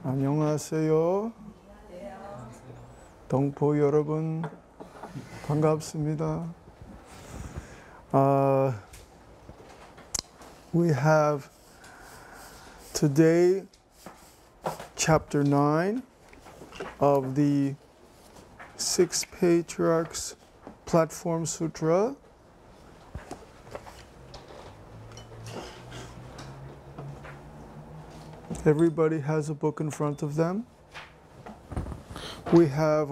안녕하세요. 동포 여러분, 반갑습니다. We have today chapter 9 of the Six Patriarchs Platform Sutra. Everybody has a book in front of them. We have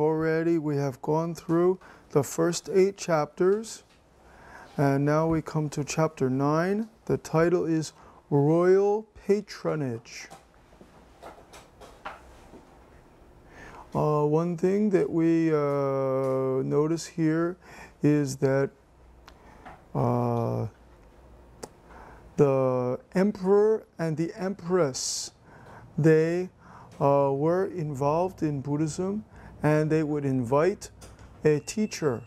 gone through the first 8 chapters, and now we come to chapter 9. The title is Royal Patronage. One thing that we notice here is that the emperor and the empress, they were involved in Buddhism, and they would invite a teacher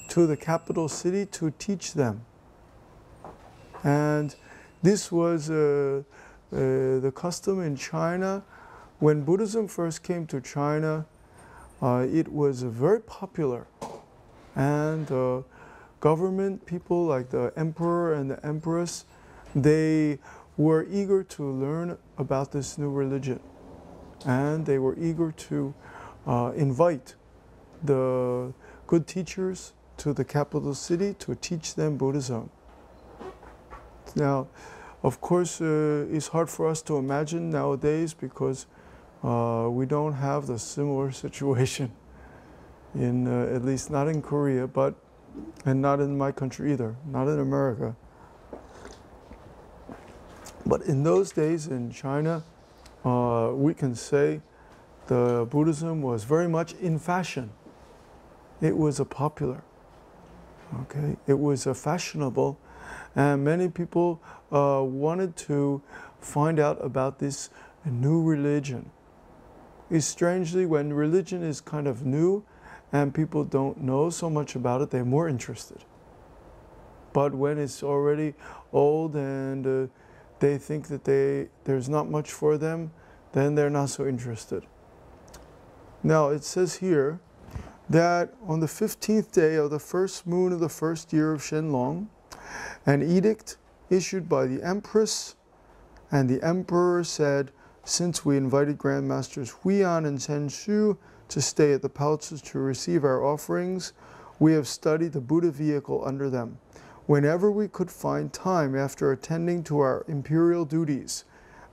to the capital city to teach them. And this was the custom in China. When Buddhism first came to China, it was very popular. And government people like the emperor and the empress, they were eager to learn about this new religion. And they were eager to invite the good teachers to the capital city to teach them Buddhism. Now, of course, it's hard for us to imagine nowadays because we don't have the similar situation in, at least not in Korea, and not in my country either, not in America. But in those days in China, we can say the Buddhism was very much in fashion. It was a popular, okay? It was a fashionable, and many people wanted to find out about this new religion. It's strangely, when religion is kind of new and people don't know so much about it, they're more interested. But when it's already old and they think that there's not much for them, then they're not so interested. Now it says here that on the 15th day of the first moon of the first year of Shenlong, an edict issued by the empress and the emperor said, since we invited Grandmasters Huiyan and Zhenshu to stay at the palaces to receive our offerings, we have studied the Buddha vehicle under them. Whenever we could find time after attending to our imperial duties,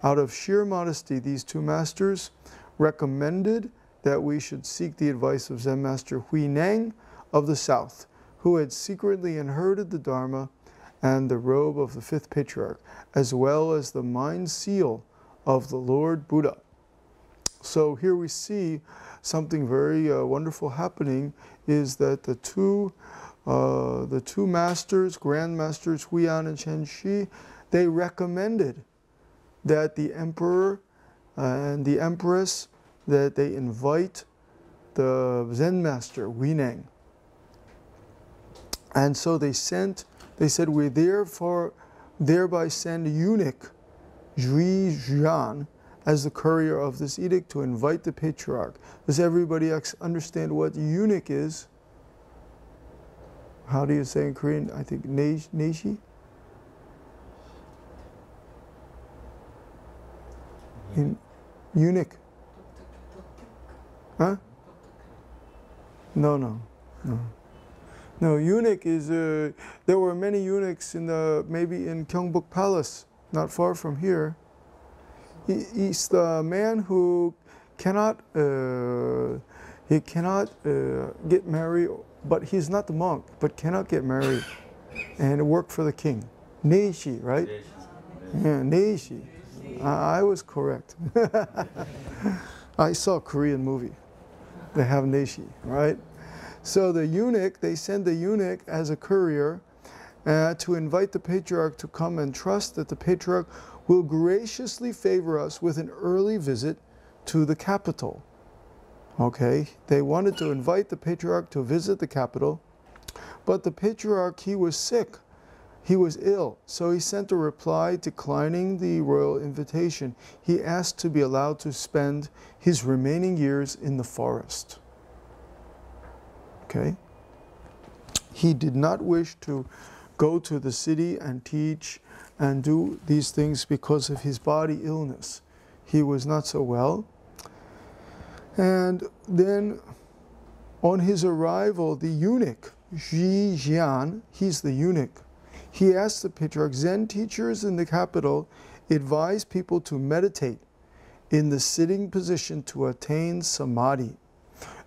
out of sheer modesty, these 2 masters recommended that we should seek the advice of Zen Master Hui Neng of the South, who had secretly inherited the Dharma and the robe of the 5th Patriarch, as well as the mind seal of the Lord Buddha. So here we see something very wonderful happening, is that the two masters, Grandmasters Huiyan and Zhenshi, they recommended that the emperor and the empress, that they invite the Zen master, Huineng. And so they said, we thereby send eunuch Zhui Zhuan as the courier of this edict to invite the patriarch. Does everybody understand what eunuch is? How do you say in Korean? I think neishi? Eunuch. Huh? No, eunuch is, there were many eunuchs maybe in Gyeongbok Palace, not far from here. He's the man who cannot get married, but he's not the monk, but cannot get married and work for the king. Neishi, right? Yeah, neishi. I was correct. I saw a Korean movie. They have neishi, right? So the eunuch, they send the eunuch as a courier to invite the patriarch to come and trust that the patriarch will graciously favor us with an early visit to the capital. Okay, they wanted to invite the patriarch to visit the capital, but the patriarch, he was sick. He was ill, so he sent a reply declining the royal invitation. He asked to be allowed to spend his remaining years in the forest. Okay? He did not wish to go to the city and teach and do these things because of his body illness. He was not so well. And then on his arrival, the eunuch, Ji Jian, he's the eunuch, he asked the patriarch, Zen teachers in the capital advise people to meditate in the sitting position to attain samadhi.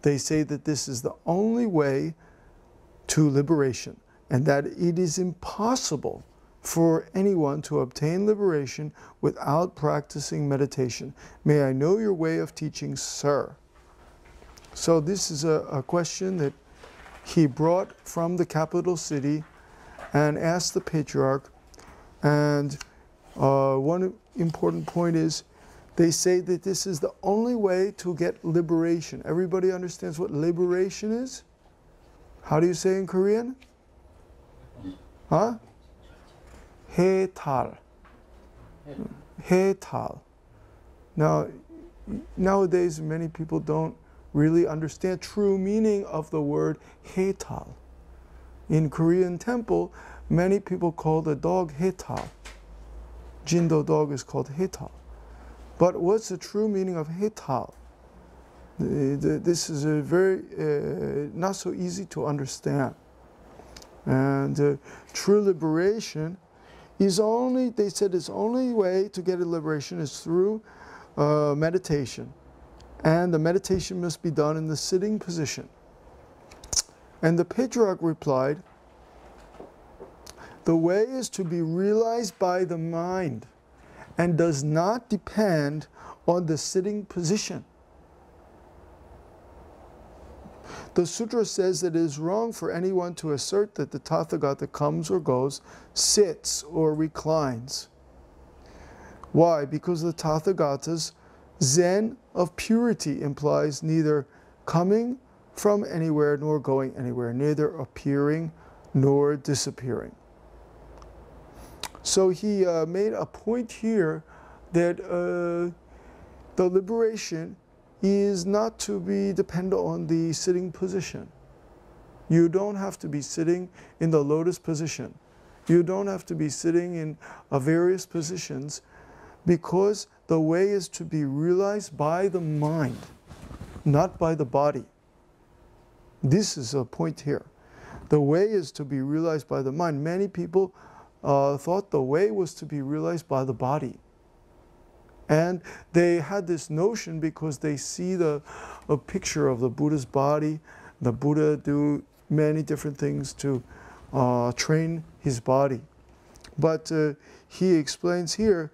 They say that this is the only way to liberation, and that it is impossible for anyone to obtain liberation without practicing meditation. May I know your way of teaching, sir? So this is a question that he brought from the capital city and asked the patriarch. And one important point is they say that this is the only way to get liberation. Everybody understands what liberation is? How do you say in Korean? Huh? 해탈. 해탈. Now, nowadays many people don't really understand true meaning of the word 해탈. In Korean temple, many people call the dog 해탈. Jindo dog is called 해탈. But what's the true meaning of 해탈? This is a very not so easy to understand. And true liberation is only, they said, its only way to get a liberation is through meditation. And the meditation must be done in the sitting position. And the patriarch replied, the way is to be realized by the mind and does not depend on the sitting position. The sutra says that it is wrong for anyone to assert that the Tathagata comes or goes, sits or reclines. Why? Because the Tathagata's Zen of purity implies neither coming from anywhere nor going anywhere, neither appearing nor disappearing. So he made a point here that the liberation is not to be dependent on the sitting position. You don't have to be sitting in the lotus position. You don't have to be sitting in various positions, because the way is to be realized by the mind, not by the body. This is a point here. The way is to be realized by the mind. Many people thought the way was to be realized by the body. And they had this notion because they see a picture of the Buddha's body. The Buddha do many different things to train his body. But he explains here,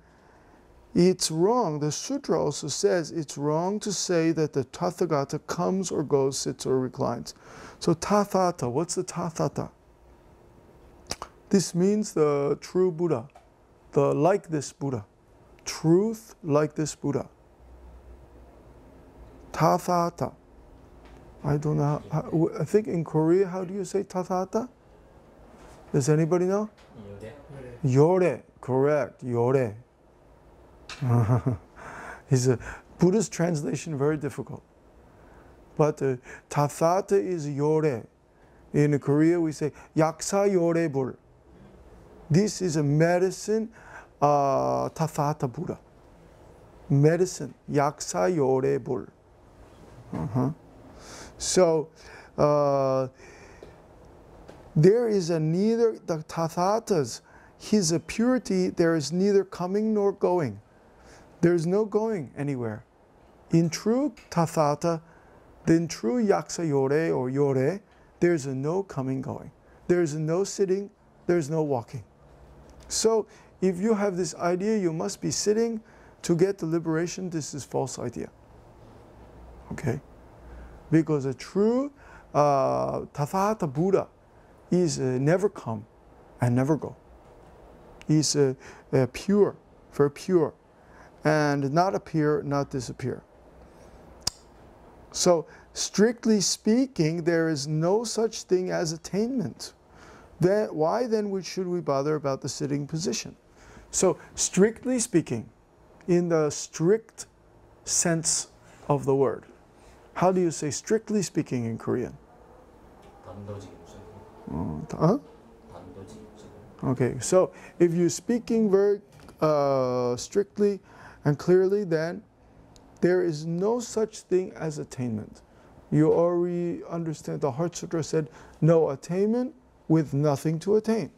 it's wrong. The sutra also says it's wrong to say that the Tathagata comes or goes, sits or reclines. So Tathata, what's the Tathata? This means the true Buddha, the like this Buddha. Truth like this Buddha. Tathata. I don't know how, I think in Korea, how do you say Tathata? Does anybody know? Yore. Correct. Yore. Buddha's translation very difficult. But Tathata is Yore. In Korea we say Yaksa Yore Bul. This is a medicine. Tathata Buddha. Medicine. Yaksa Yore Bul. So, there is neither, the Tathata's, his purity, there is neither coming nor going. There is no going anywhere. In true Tathata, in true Yaksa Yore or Yore, there is no coming, going. There is no sitting, there is no walking. So, if you have this idea you must be sitting to get the liberation, this is false idea. Okay? Because a true Tathata Buddha is never come and never go. He's pure, very pure, and not appear, not disappear. So, strictly speaking, there is no such thing as attainment. then why then should we bother about the sitting position? So strictly speaking, in the strict sense of the word, how do you say strictly speaking in Korean? Okay, so if you're speaking very strictly and clearly, then there is no such thing as attainment. You already understand the Heart Sutra said, no attainment with nothing to attain.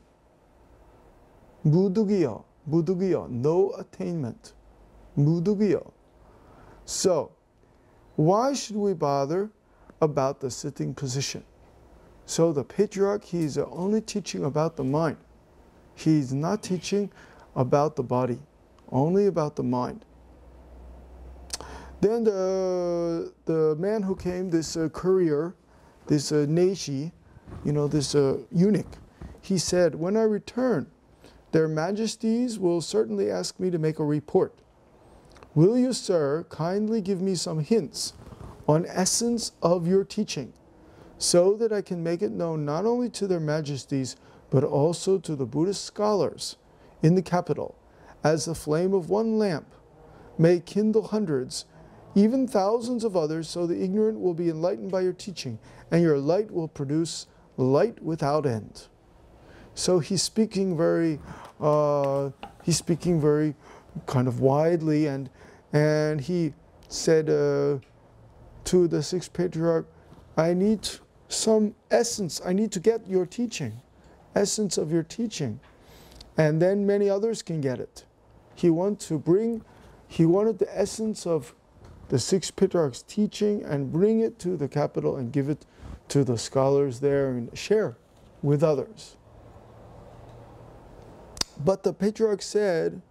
무득이요, 무득이요, no attainment. 무득이요. So, why should we bother about the sitting position? So the patriarch, he is only teaching about the mind. He is not teaching about the body, only about the mind. Then the man who came, this courier, this Neishi, this eunuch, he said, when I return, their majesties will certainly ask me to make a report. Will you, sir, kindly give me some hints on essence of your teaching, so that I can make it known not only to their majesties, but also to the Buddhist scholars in the capital, as the flame of one lamp may kindle hundreds, even thousands of others, so the ignorant will be enlightened by your teaching, and your light will produce light without end. So he's speaking very kind of widely, and he said to the sixth patriarch, I need some essence. I need to get your teaching, essence of your teaching, and then many others can get it. He wanted the essence of the sixth patriarch's teaching and bring it to the capital and give it to the scholars there and share with others. But the patriarch said,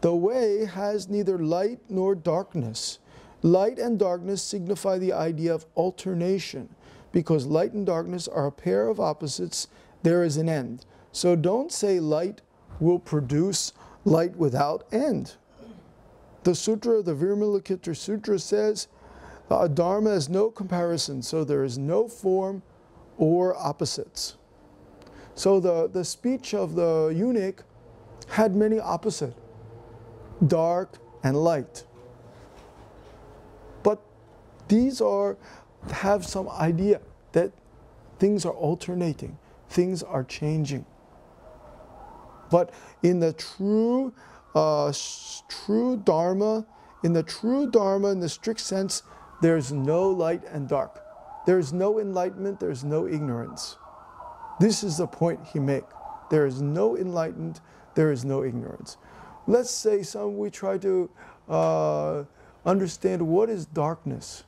the way has neither light nor darkness. Light and darkness signify the idea of alternation. Because light and darkness are a pair of opposites, there is an end. So don't say light will produce light without end. The sutra, the Vimalakirti Sutra says, Dharma has no comparison, so there is no form or opposites. So the speech of the eunuch had many opposites, dark and light. But these have some idea that things are alternating, things are changing. But in the true Dharma, in the strict sense, there's no light and dark. There's no enlightenment, there's no ignorance. This is the point he makes. There is no enlightenment, there is no ignorance. Let's say we try to understand what is darkness.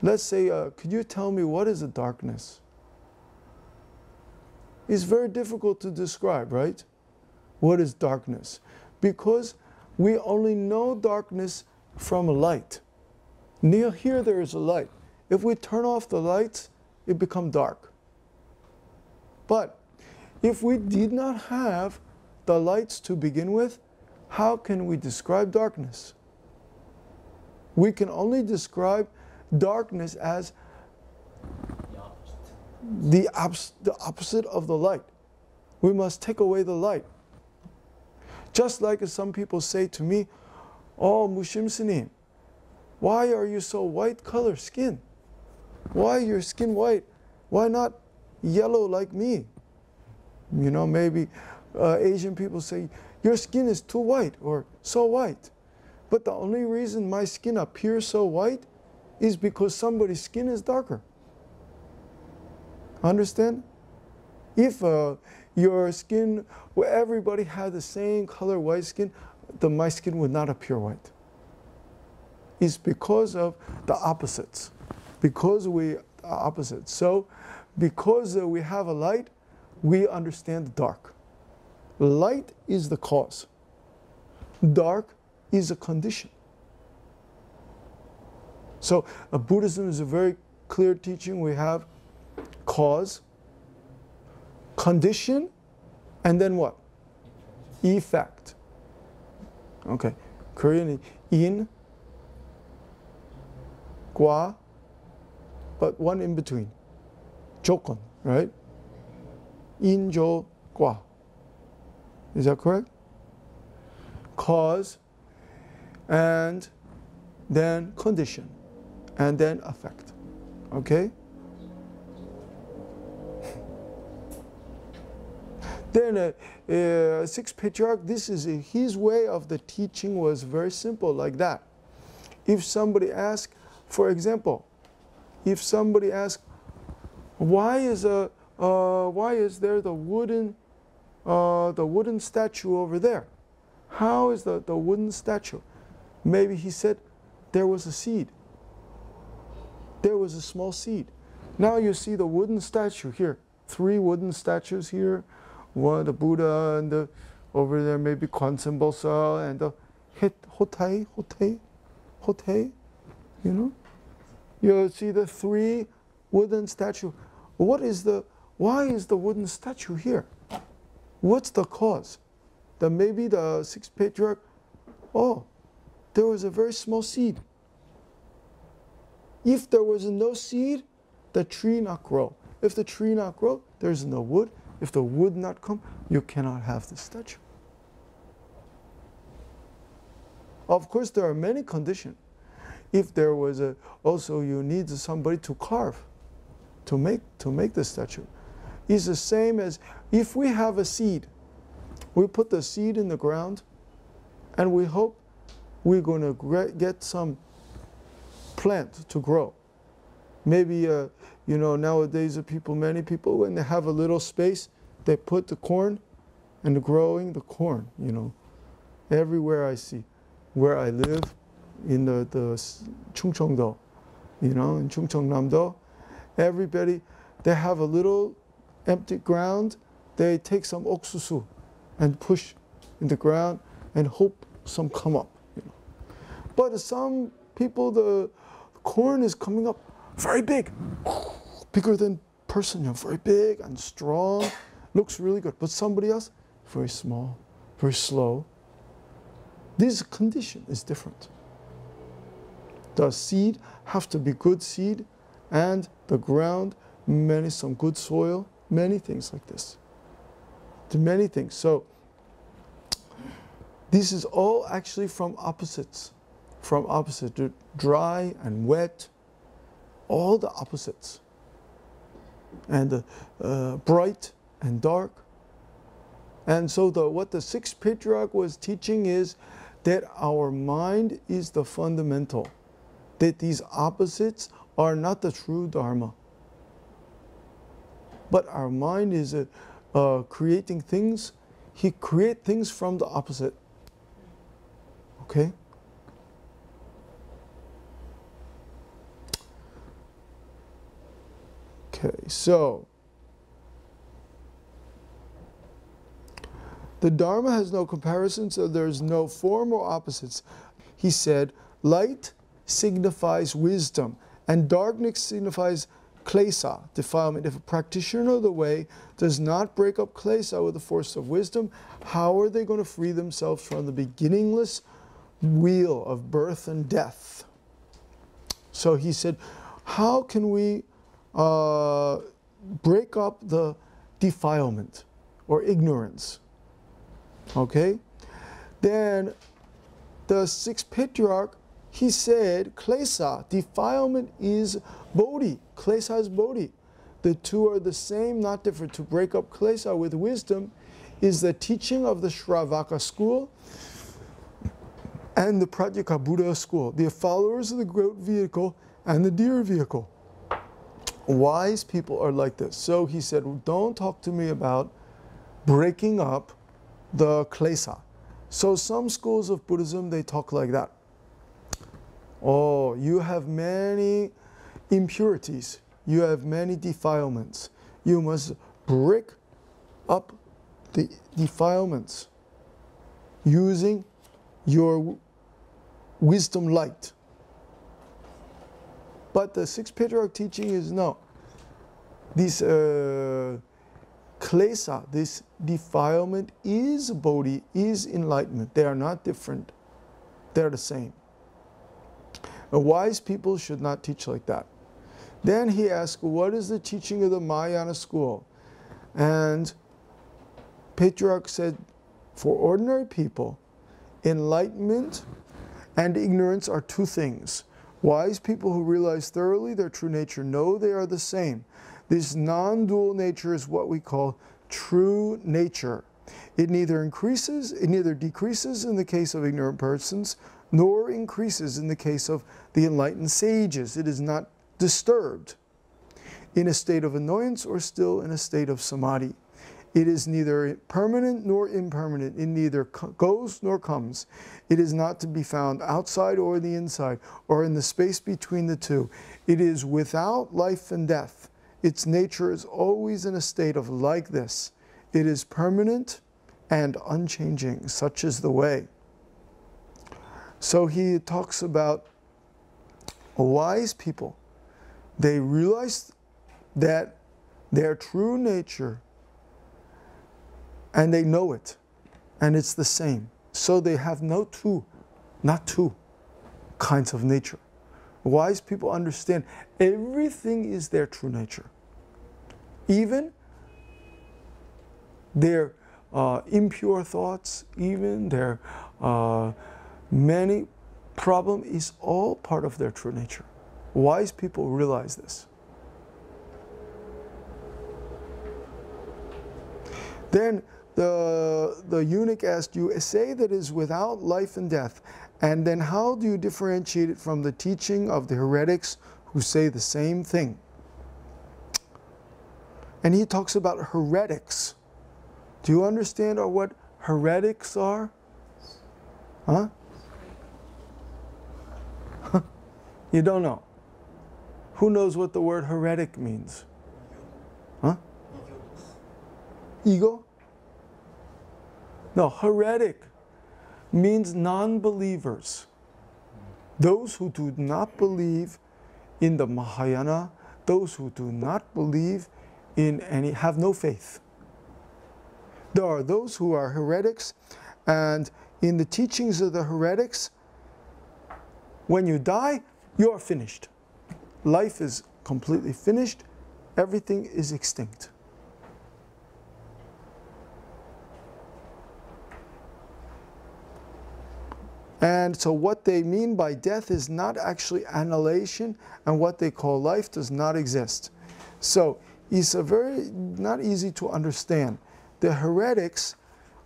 Let's say, could you tell me what is a darkness? It's very difficult to describe, right? What is darkness? Because we only know darkness from a light. Near here there is a light. If we turn off the lights, it becomes dark. But if we did not have the lights to begin with, how can we describe darkness? We can only describe darkness as the opposite of the light. We must take away the light. Just like some people say to me, oh, Musimsnim, why are you so white color skin? Why your skin white? Why not yellow like me? Maybe Asian people say, your skin is too white or so white. But the only reason my skin appears so white is because somebody's skin is darker. Understand? If your skin, everybody had the same color white skin, then my skin would not appear white. It's because of the opposites. Because we are opposites. So, because we have a light, we understand the dark. Light is the cause. Dark is a condition. So, Buddhism is a very clear teaching. We have cause, condition, and then what? Effect. Okay. Korean in, gwa, but one in between. 조건, right? 인조과. Is that correct? Cause, and then condition, and then effect. Okay? Then sixth patriarch, this is his way of the teaching was very simple, like that. If somebody asks, for example, if somebody asks, why is there the wooden statue over there? How is the wooden statue? Maybe he said there was a seed. There was a small seed. Now you see the wooden statue here. 3 wooden statues here. One, the Buddha, and over there maybe Kwanzaa and the Hotai, you know? You see the 3 wooden statue. Why is the wooden statue here? What's the cause? That maybe the sixth patriarch, there was a very small seed. If there was no seed, the tree not grow. If the tree not grow, there's no wood. If the wood not come, you cannot have the statue. Of course, there are many conditions. If there was also you need somebody to carve, to make the statue. It's the same as if we have a seed. We put the seed in the ground, and we hope we're going to get some plant to grow. Maybe nowadays many people, when they have a little space, they put the corn and growing the corn. Everywhere I see, where I live, in the Chungcheongdo, in Chungcheongnam-do, everybody, they have a little empty ground. They take some 옥수수 and push in the ground and hope some come up. But some people, the corn is coming up very big, bigger than person, very big and strong, looks really good. But somebody else, very small, very slow. This condition is different. The seed have to be good seed, and the ground, some good soil, many things like this. Many things. So this is all actually from opposites. Dry and wet, all the opposites. And bright and dark. And so what the sixth patriarch was teaching is that our mind is the fundamental. That these opposites are not the true Dharma. But our mind is creating things. He creates things from the opposite. Okay? Okay, so the Dharma has no comparison, so there's no form or opposites. He said, light signifies wisdom, and darkness signifies klesa, defilement. If a practitioner of the way does not break up klesa with the force of wisdom, how are they going to free themselves from the beginningless wheel of birth and death? So he said, how can we break up the defilement or ignorance? Okay? Then the sixth patriarch, he said, klesa, defilement is bodhi. Klesa is bodhi. The two are the same, not different. To break up klesa with wisdom is the teaching of the Shravaka school and the Pratyeka Buddha school, the followers of the goat vehicle and the deer vehicle. Wise people are like this. So he said, don't talk to me about breaking up the klesa. So some schools of Buddhism, they talk like that. Oh, you have many impurities. You have many defilements. You must break up the defilements using your wisdom light. But the sixth patriarch teaching is no. This klesa, this defilement is bodhi, is enlightenment. They are not different. They are the same. Wise people should not teach like that. Then he asked, what is the teaching of the Mahayana school? And Patriarch said, for ordinary people, enlightenment and ignorance are two things. Wise people who realize thoroughly their true nature know they are the same. This non-dual nature is what we call true nature. It neither decreases in the case of ignorant persons, nor increases in the case of the enlightened sages. It is not disturbed in a state of annoyance or still in a state of samadhi. It is neither permanent nor impermanent. It neither goes nor comes. It is not to be found outside or the inside, or in the space between the two. It is without life and death. Its nature is always in a state of like this. It is permanent and unchanging. Such is the way. So he talks about wise people. They realize that their true nature, and they know it, and it's the same. So they have not two kinds of nature. Wise people understand everything is their true nature. Even their impure thoughts, even their many problem is all part of their true nature. Wise people realize this. Then the eunuch asked, you say that it is without life and death, and then how do you differentiate it from the teaching of the heretics who say the same thing? And he talks about heretics. Do you understand what heretics are? Huh? You don't know. Who knows what the word heretic means? Huh? Ego? No, heretic means non-believers. Those who do not believe in the Mahayana, those who do not believe in any, have no faith. There are those who are heretics, and in the teachings of the heretics, when you die, you are finished. Life is completely finished. Everything is extinct. And so what they mean by death is not actually annihilation, and what they call life does not exist. So it's a very not easy to understand. The heretics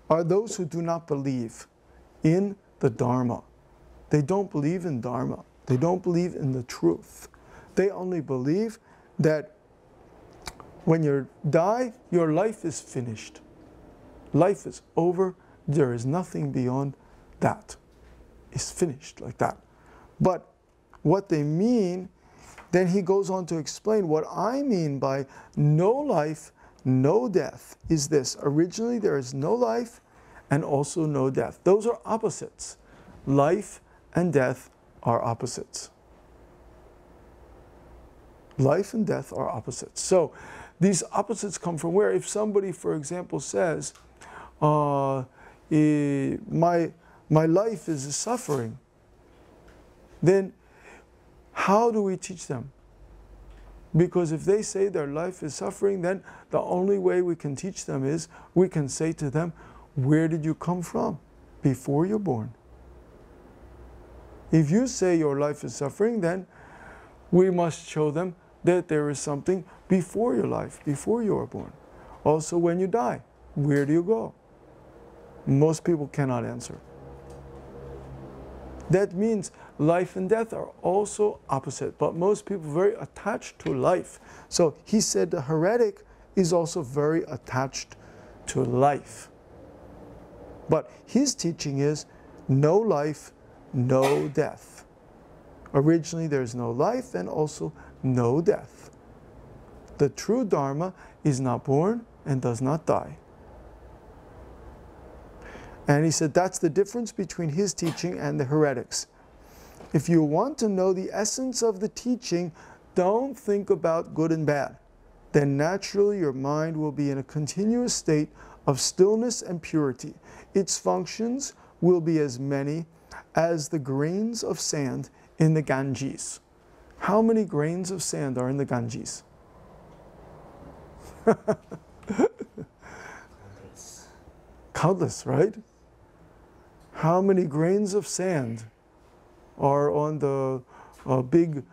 are those who do not believe in the Dharma. They don't believe in Dharma. They don't believe in the truth. They only believe that when you die, your life is finished. Life is over. There is nothing beyond that. It's finished like that. But what they mean, then he goes on to explain what I mean by no life, no death is this. Originally there is no life and also no death. Those are opposites. Life and death are opposites. Life and death are opposites. So these opposites come from where? If somebody, for example, says, my life is suffering, then how do we teach them? Because if they say their life is suffering, then the only way we can teach them is we can say to them, where did you come from before you're born? If you say your life is suffering, then we must show them that there is something before your life, before you are born. Also, when you die, where do you go? Most people cannot answer. That means life and death are also opposite, but most people are very attached to life. So he said the heretic is also very attached to life. But his teaching is no life, no death. Originally there's no life and also no death. The true Dharma is not born and does not die. And he said that's the difference between his teaching and the heretics. If you want to know the essence of the teaching, don't think about good and bad. Then naturally your mind will be in a continuous state of stillness and purity. Its functions will be as many as the grains of sand in the Ganges. How many grains of sand are in the Ganges? Countless, right? How many grains of sand are on the big,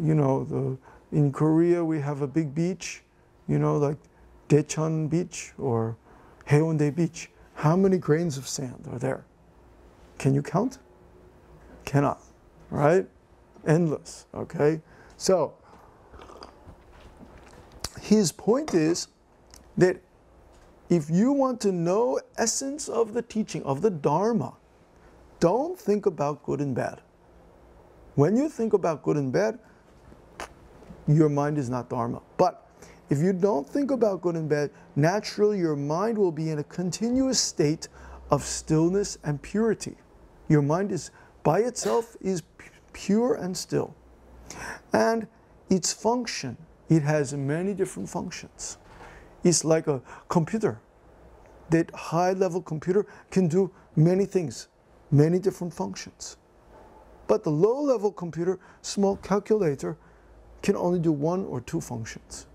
in Korea we have a big beach, like Daecheon Beach or Haeundae Beach. How many grains of sand are there? Can you count? Cannot, right? Endless, okay? So, his point is that if you want to know essence of the teaching, of the Dharma, don't think about good and bad. When you think about good and bad, your mind is not Dharma. But if you don't think about good and bad, naturally your mind will be in a continuous state of stillness and purity. Your mind is, by itself, is pure and still. And its function, it has many different functions. It's like a computer. That high-level computer can do many things, many different functions. But the low-level computer, small calculator, can only do one or two functions.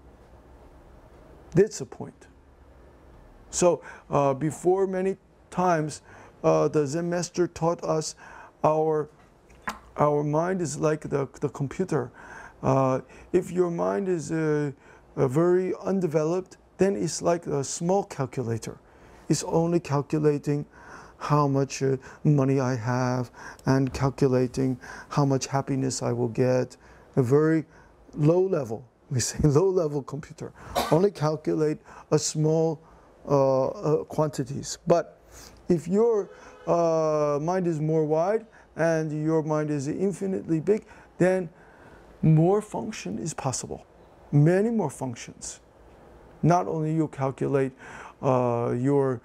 That's the point. So before many times, the Zen master taught us our mind is like the computer. If your mind is very undeveloped, then it's like a small calculator. It's only calculating how much money I have and calculating how much happiness I will get. A very low level, we say low level computer. Only calculate a small quantities. But if your mind is more wide and your mind is infinitely big, then more function is possible. Many more functions. Not only you calculate your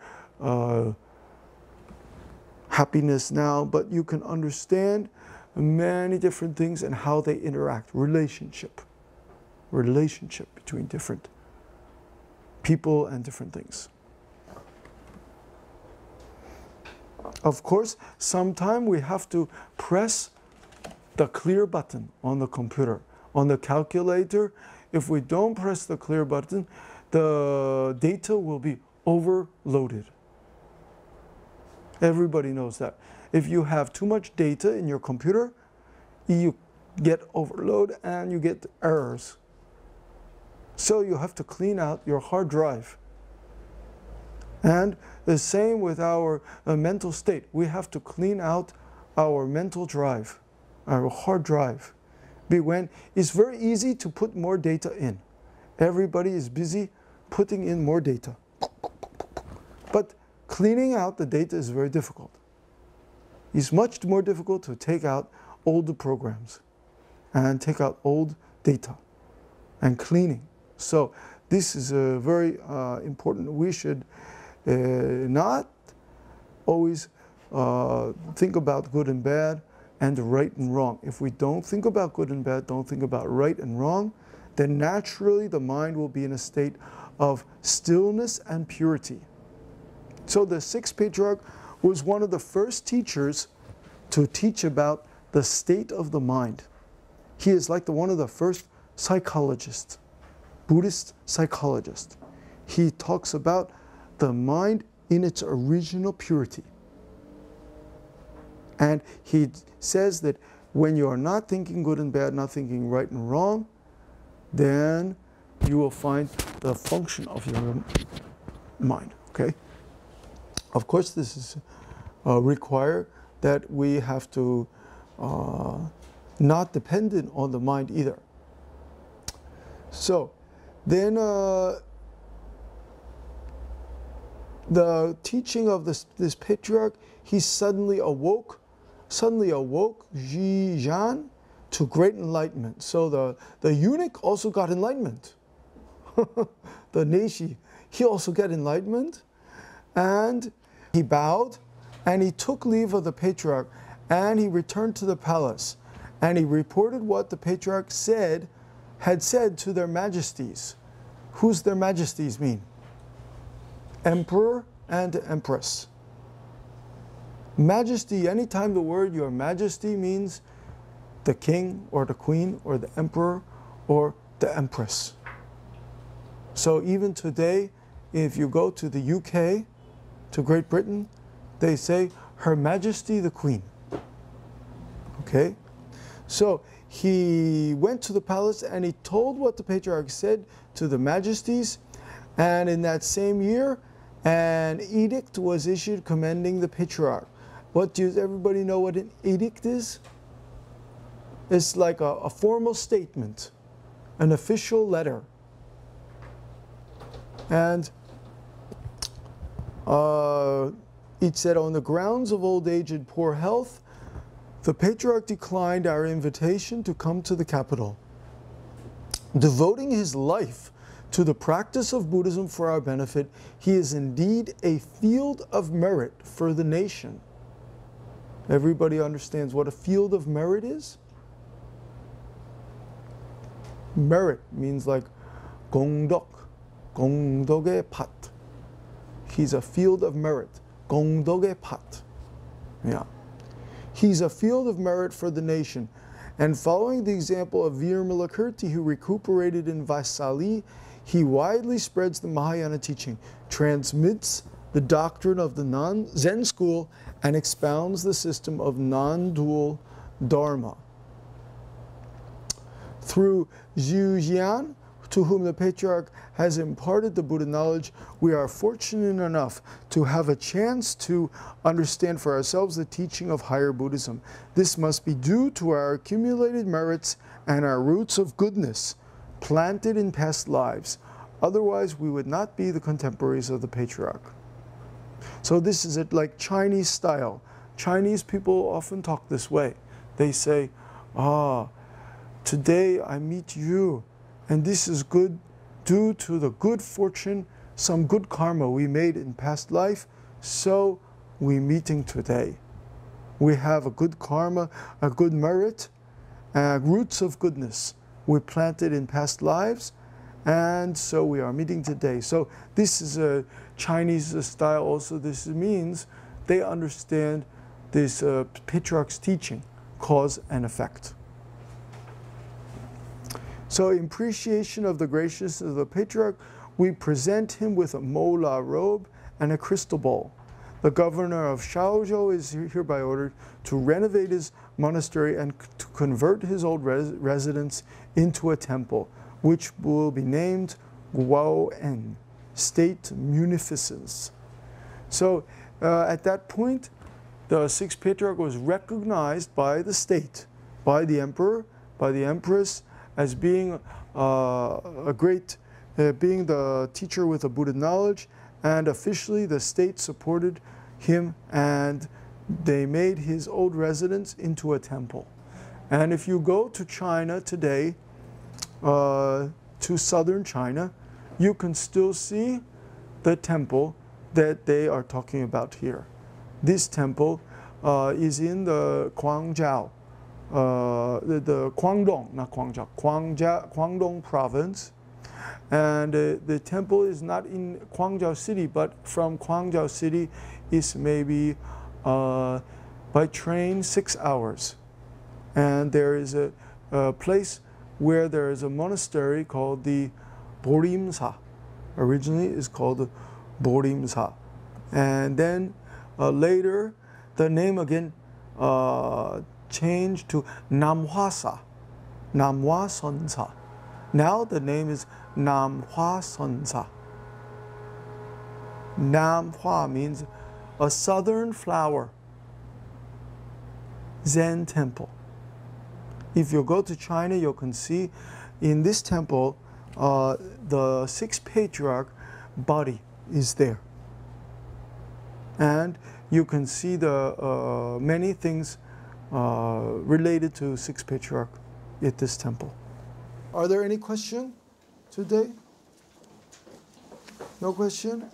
happiness now, but you can understand many different things and how they interact. Relationship between different people and different things. Of course, sometimes we have to press the clear button on the computer. On the calculator, if we don't press the clear button, the data will be overloaded. Everybody knows that. If you have too much data in your computer, you get overload and you get errors. So you have to clean out your hard drive. And the same with our mental state. We have to clean out our mental drive, our hard drive. When it's very easy to put more data in. Everybody is busy putting in more data. But cleaning out the data is very difficult. It's much more difficult to take out old programs and take out old data and cleaning. So this is very important. We should not always think about good and bad and right and wrong. If we don't think about good and bad, don't think about right and wrong, then naturally the mind will be in a state of stillness and purity. So the sixth patriarch was one of the first teachers to teach about the state of the mind. He is like one of the first psychologists, Buddhist psychologists. He talks about the mind in its original purity. And he says that when you are not thinking good and bad, not thinking right and wrong, then you will find the function of your mind, okay? Of course, this is require that we have to not dependent on the mind either. So then the teaching of this patriarch, he suddenly awoke Ji Zhan to great enlightenment. So the eunuch also got enlightenment. The Neshi, he also got enlightenment. And he bowed and he took leave of the patriarch and he returned to the palace. And he reported what the patriarch had said to their majesties. Who's their majesties mean? Emperor and empress. Majesty, anytime the word your majesty means the king or the queen or the emperor or the empress. So even today, if you go to the UK, to Great Britain, they say Her Majesty the Queen. Okay? So he went to the palace and he told what the patriarch said to the majesties, and in that same year, an edict was issued commending the patriarch. What does everybody know what an edict is? It's like a formal statement, an official letter. And it said, on the grounds of old age and poor health, the patriarch declined our invitation to come to the capital. Devoting his life to the practice of Buddhism for our benefit, he is indeed a field of merit for the nation. Everybody understands what a field of merit is? Merit means like 공덕, 공덕의 밭. He's a field of merit. 공덕의 밭. Yeah. He's a field of merit for the nation. And following the example of Virmalakirti, who recuperated in Vaisali, he widely spreads the Mahayana teaching, transmits the doctrine of the Zen school, and expounds the system of non-dual Dharma. Through Zhu Jian, to whom the patriarch has imparted the Buddha knowledge, we are fortunate enough to have a chance to understand for ourselves the teaching of higher Buddhism. This must be due to our accumulated merits and our roots of goodness planted in past lives. Otherwise, we would not be the contemporaries of the patriarch. So this is it, like Chinese style. Chinese people often talk this way. They say, today I meet you, and this is good due to the good fortune, some good karma we made in past life, so we're meeting today. We have a good karma, a good merit, roots of goodness we planted in past lives, and so we are meeting today. So this is a Chinese style also. This means they understand this patriarch's teaching, cause and effect. So in appreciation of the graciousness of the patriarch, we present him with a mola robe and a crystal ball. The governor of Shaozhou is hereby ordered to renovate his monastery and to convert his old residence into a temple, which will be named Guoen, State Munificence. So at that point, the sixth patriarch was recognized by the state, by the emperor, by the empress, as being a great, being the teacher with a Buddha knowledge, and officially the state supported him and they made his old residence into a temple. And if you go to China today, to southern China, you can still see the temple that they are talking about here. This temple is in the Guangzhou, the Guangdong, not Guangzhou, Guangdong province. And the temple is not in Guangzhou city, but from Guangzhou city is maybe by train 6 hours. And there is a place where there is a monastery called the Borimsa. Originally it's called the Borimsa. And then later the name again changed to Namhwasa, Namhwasonsa. Now the name is Namhwasonsa. Namhwa means a southern flower, Zen temple. If you go to China, you can see in this temple, the sixth patriarch body is there. And you can see the many things related to sixth patriarch at this temple. Are there any questions today? No question?